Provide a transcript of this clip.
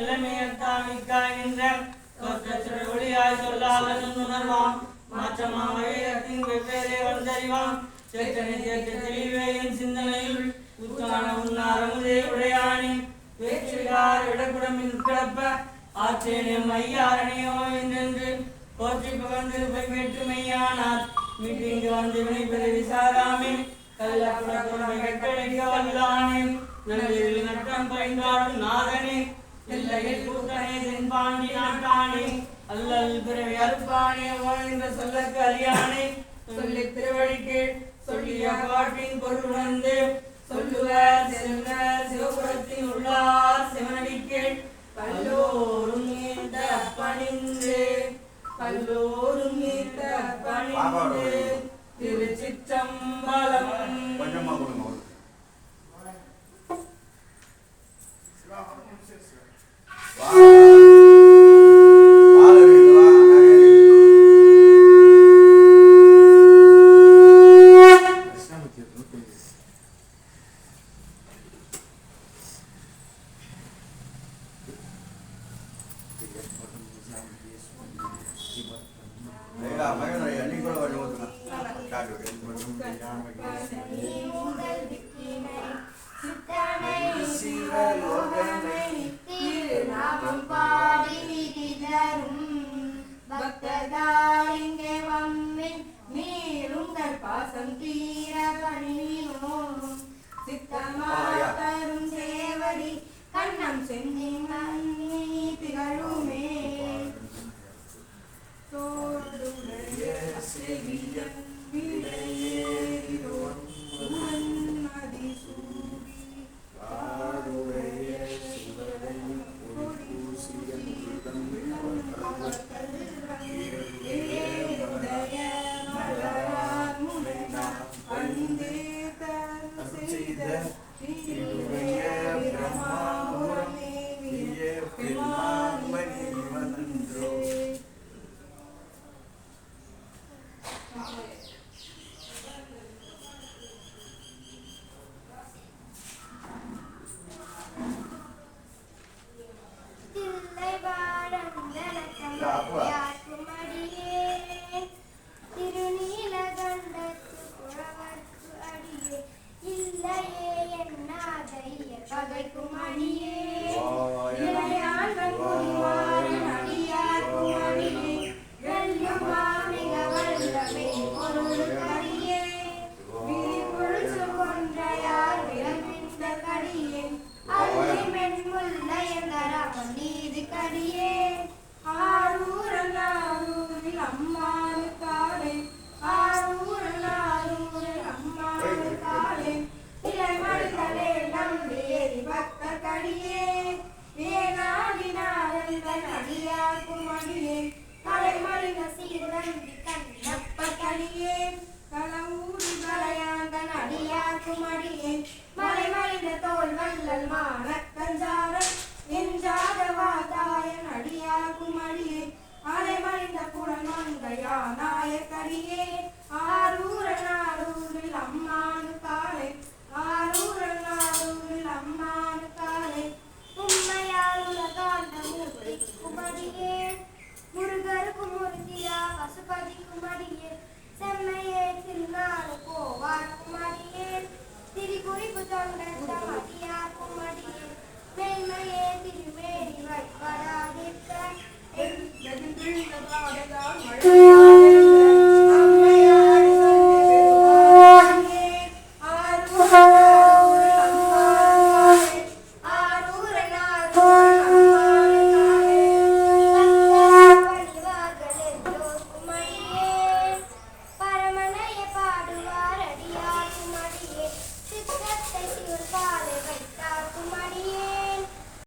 மெல்லமையத்தாமிக்காகின்ற தோற்றச்சுட ஒளியாய் சொல்லாதன் உணர்வாம் மாற்றமாவையத்தின் வெவ்வேறே வந்தறிவாம் சேத்தனை தேற்ற தெளிவேயின் சிந்தனையுள் உத்தான உன்னாரமுதே உடையானி பேச்சுகார் இடகுடமின் கிடப்ப ஆச்சேனியம் ஐயாரணியோ என்றென்று போற்றி புகழ்ந்து பெற்று மெய்யானார் மீட்டிங்கு வந்து வினைப்பெரு விசாராமே கள்ளக்குடக்குடமைக்க வல்லானே நன்றில் நட்டம் பயின்றாடும் நாதனே எல்லையில் கூட்டனே தென்பாண்டி நாட்டானே அல்லல் பிறவி அறுப்பானே என்ற சொல்லக்கு அறியானே சொல்லி திருவடிக்கு சொல்லிய பாட்டின் பொருளுணர்ந்து சொல்லுவர் செல்வர் சிவபுரத்தின் உள்ளார் சிவனடிக்கு பல்லோரும் ஈட்ட பணிந்து திருச்சிற்றம்பலம். கண்ணம் சென்னின் திகழுமே தோடுடைய செவியன் விடையேறியோன் மதிசூடி காடுடைய சிவனை பூசியன் உதய மலரான் முனைனா அந்தே தன் செய்த திரிகுறிப்பு தொண்டர் தமதியார் குமடியே மெய்மையே திருமேனி